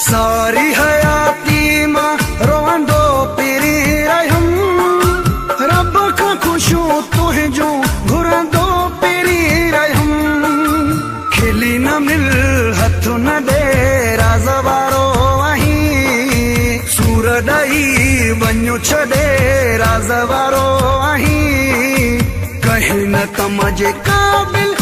सारी हयाती मां रोंदो पिरी रहियुमि रब खां ख़ुशियूं तुंहिंजूं घुरंदो पिरी रहियुमि खिली न मिल हथ न ॾे राज़ वारो आहीं सूर ॾई वञो छॾे राज़ वारो आहीं कहीं न कम जे क़ाबिल